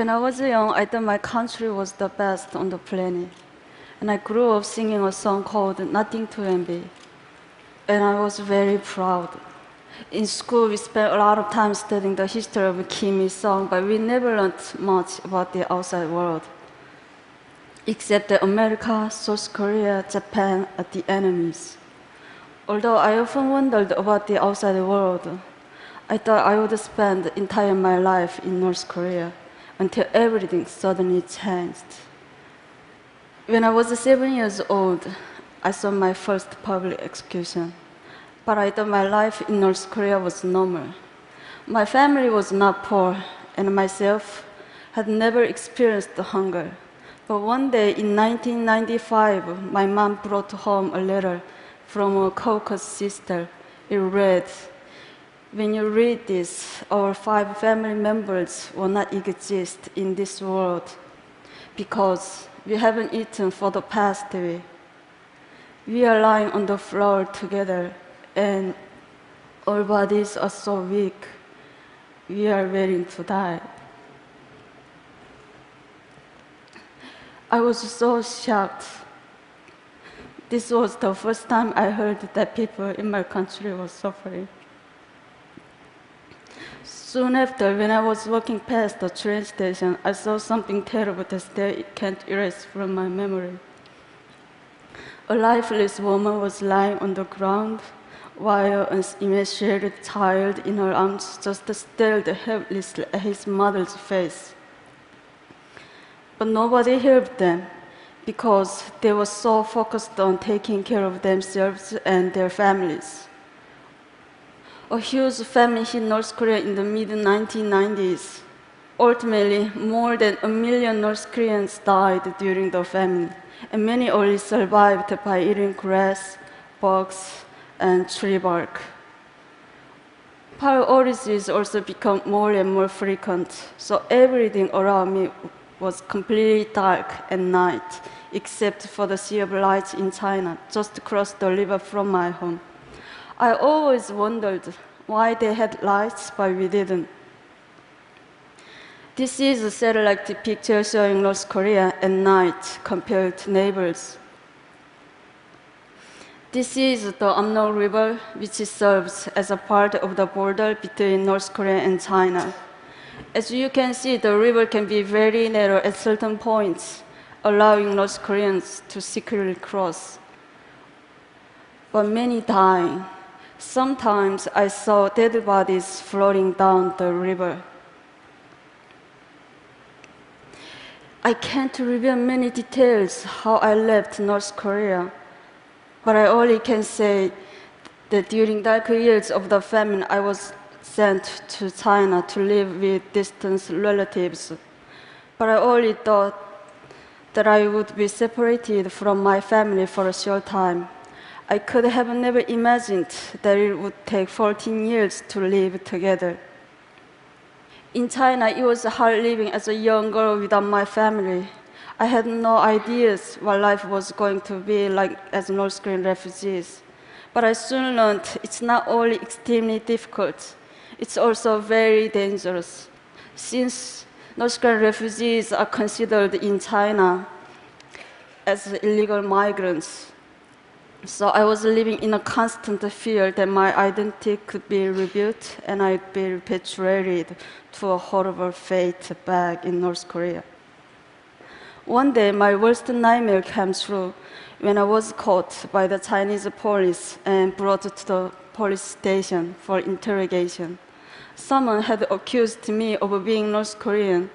When I was young, I thought my country was the best on the planet. And I grew up singing a song called Nothing to Envy. And I was very proud. In school, we spent a lot of time studying the history of Kim Il-sung, but we never learned much about the outside world. Except that America, South Korea, Japan are the enemies. Although I often wondered about the outside world, I thought I would spend the entire my life in North Korea until everything suddenly changed. When I was 7 years old, I saw my first public execution. But I thought my life in North Korea was normal. My family was not poor, and myself had never experienced hunger. But one day in 1995, my mom brought home a letter from a Caucasus sister. It read, "When you read this, our 5 family members will not exist in this world because we haven't eaten for the past week. We are lying on the floor together, and our bodies are so weak. We are waiting to die." I was so shocked. This was the first time I heard that people in my country were suffering. Soon after, when I was walking past the train station, I saw something terrible that still can't erase from my memory. A lifeless woman was lying on the ground, while an emaciated child in her arms just stared helplessly at his mother's face. But nobody helped them because they were so focused on taking care of themselves and their families. A huge famine hit North Korea in the mid-1990s. Ultimately, more than 1 million North Koreans died during the famine, and many only survived by eating grass, bugs, and tree bark. Power outages also become more and more frequent, so everything around me was completely dark at night, except for the sea of lights in China, just across the river from my home. I always wondered why they had lights, but we didn't. This is a satellite picture showing North Korea at night compared to neighbors. This is the Amnok River, which serves as a part of the border between North Korea and China. As you can see, the river can be very narrow at certain points, allowing North Koreans to secretly cross. But many dying. Sometimes I saw dead bodies floating down the river. I can't reveal many details how I left North Korea, but I only can say that during darker years of the famine, I was sent to China to live with distant relatives. But I only thought that I would be separated from my family for a short time. I could have never imagined that it would take 14 years to live together. In China, it was hard living as a young girl without my family. I had no ideas what life was going to be like as North Korean refugees. But I soon learned it's not only extremely difficult, it's also very dangerous. Since North Korean refugees are considered in China as illegal migrants, so I was living in a constant fear that my identity could be revealed and I'd be repatriated to a horrible fate back in North Korea. One day, my worst nightmare came true when I was caught by the Chinese police and brought to the police station for interrogation. Someone had accused me of being North Korean,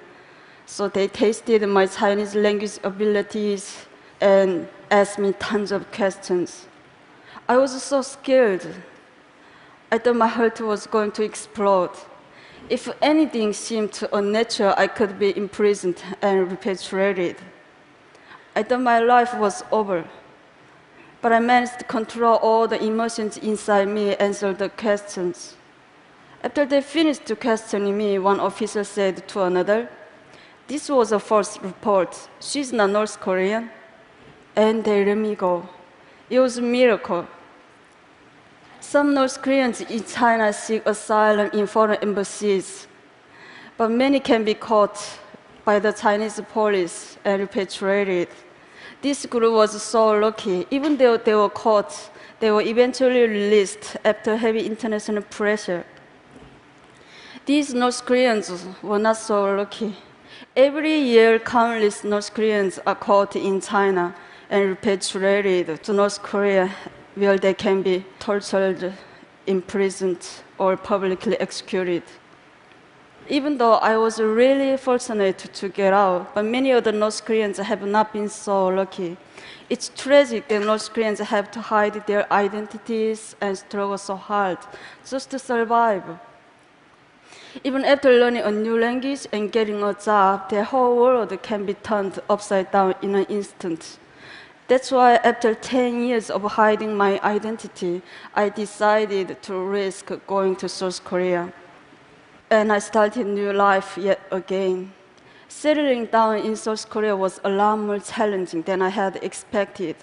so they tested my Chinese language abilities and asked me tons of questions. I was so scared. I thought my heart was going to explode. If anything seemed unnatural, I could be imprisoned and repatriated. I thought my life was over. But I managed to control all the emotions inside me and answer the questions. After they finished questioning me, one officer said to another, "This was a false report. She's not North Korean." And they let me go. It was a miracle. Some North Koreans in China seek asylum in foreign embassies, but many can be caught by the Chinese police and repatriated. This group was so lucky. Even though they were caught, they were eventually released after heavy international pressure. These North Koreans were not so lucky. Every year, countless North Koreans are caught in China and repatriated to North Korea, where they can be tortured, imprisoned, or publicly executed. Even though I was really fortunate to get out, but many other North Koreans have not been so lucky. It's tragic that North Koreans have to hide their identities and struggle so hard just to survive. Even after learning a new language and getting a job, their whole world can be turned upside down in an instant. That's why after 10 years of hiding my identity, I decided to risk going to South Korea. And I started a new life yet again. Settling down in South Korea was a lot more challenging than I had expected.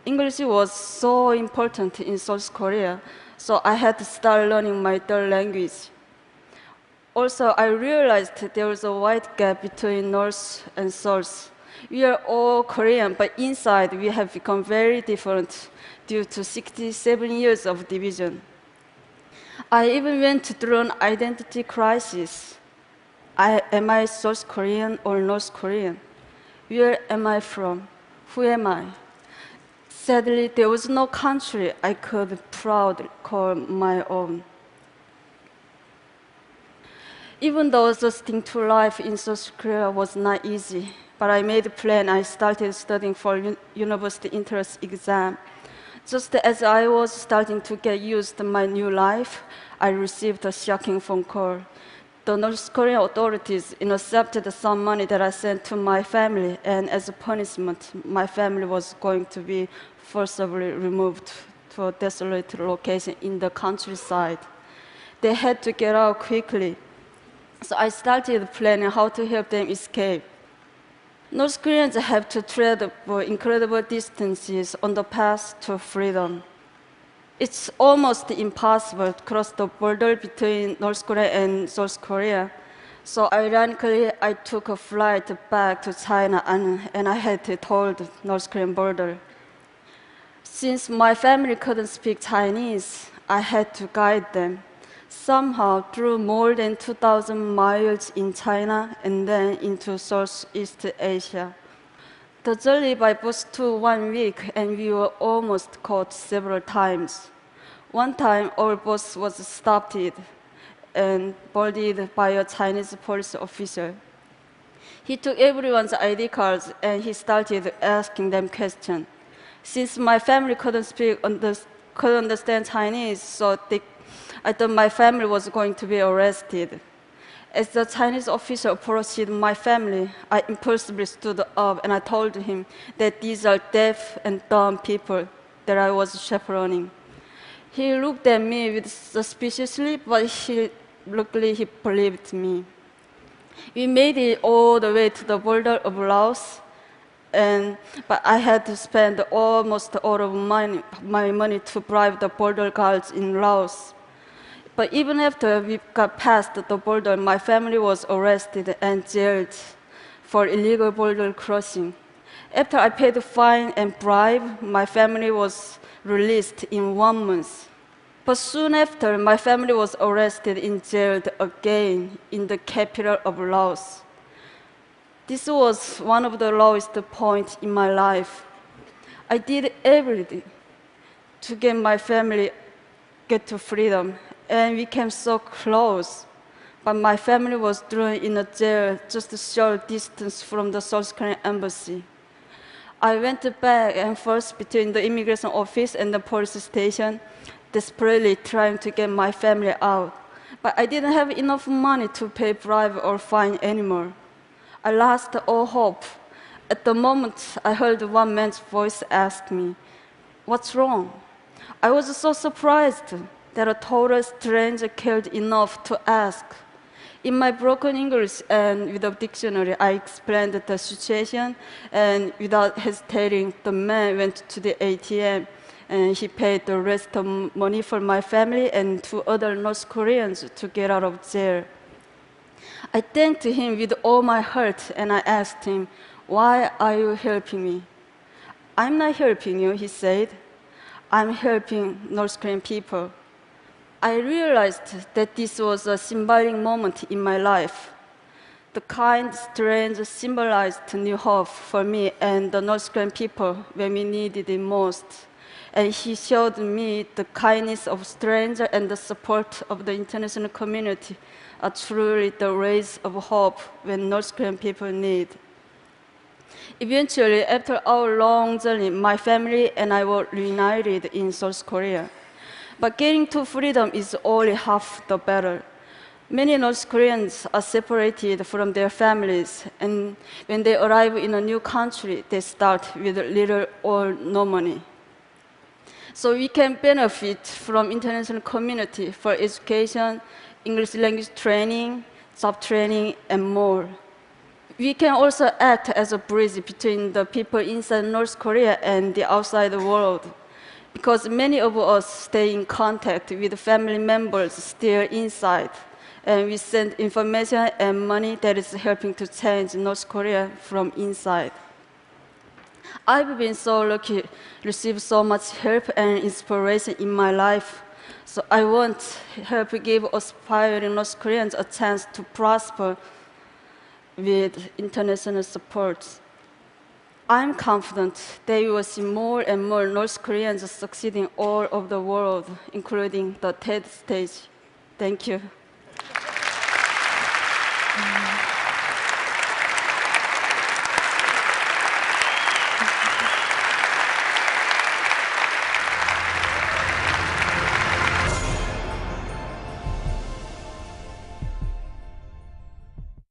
English was so important in South Korea, so I had to start learning my third language. Also, I realized there was a wide gap between North and South. We are all Korean, but inside we have become very different due to 67 years of division. I even went through an identity crisis. Am I South Korean or North Korean? Where am I from? Who am I? Sadly, there was no country I could proudly call my own. Even though adjusting to life in South Korea was not easy, but I made a plan. I started studying for university entrance exam. Just as I was starting to get used to my new life, I received a shocking phone call. The North Korean authorities intercepted some money that I sent to my family, and as a punishment, my family was going to be forcibly removed to a desolate location in the countryside. They had to get out quickly, so I started planning how to help them escape. North Koreans have to travel incredible distances on the path to freedom. It's almost impossible to cross the border between North Korea and South Korea. So ironically, I took a flight back to China and I had to told the North Korean border. Since my family couldn't speak Chinese, I had to guide them. Somehow, through more than 2,000 miles in China and then into Southeast Asia. The journey by bus took 1 week, and we were almost caught several times. One time, our bus was stopped and boarded by a Chinese police officer. He took everyone's ID cards and he started asking them questions. Since my family couldn't understand Chinese, so I thought my family was going to be arrested. As the Chinese officer approached my family, I impulsively stood up and I told him that these are deaf and dumb people that I was chaperoning. He looked at me with suspiciously, but luckily he believed me. We made it all the way to the border of Laos, but I had to spend almost all of my money to bribe the border guards in Laos. But even after we got past the border, my family was arrested and jailed for illegal border crossing. After I paid the fine and bribe, my family was released in 1 month. But soon after, my family was arrested and jailed again in the capital of Laos. This was one of the lowest points in my life. I did everything to get my family to freedom, and we came so close. But my family was thrown in a jail just a short distance from the South Korean embassy. I went back and forth between the immigration office and the police station, desperately trying to get my family out. But I didn't have enough money to pay bribe or fine anymore. I lost all hope. At the moment, I heard one man's voice ask me, "What's wrong?" I was so surprised that a total stranger cared enough to ask. In my broken English and with a dictionary, I explained the situation, and without hesitating, the man went to the ATM and he paid the rest of money for my family and 2 other North Koreans to get out of jail. I thanked him with all my heart, and I asked him, "Why are you helping me?" "I'm not helping you," he said. "I'm helping North Korean people." I realized that this was a symbolic moment in my life. The kind strange symbolized new hope for me and the North Korean people when we needed it most. And he showed me the kindness of strangers and the support of the international community are truly the rays of hope when North Korean people need. Eventually, after our long journey, my family and I were reunited in South Korea. But getting to freedom is only half the battle. Many North Koreans are separated from their families, and when they arrive in a new country, they start with little or no money. So we can benefit from international community for education, English language training, job training, and more. We can also act as a bridge between the people inside North Korea and the outside world, because many of us stay in contact with family members still inside, and we send information and money that is helping to change North Korea from inside. I've been so lucky to receive so much help and inspiration in my life. So I want to help give aspiring North Koreans a chance to prosper with international support. I'm confident that we will see more and more North Koreans succeeding all over the world, including the TED stage. Thank you.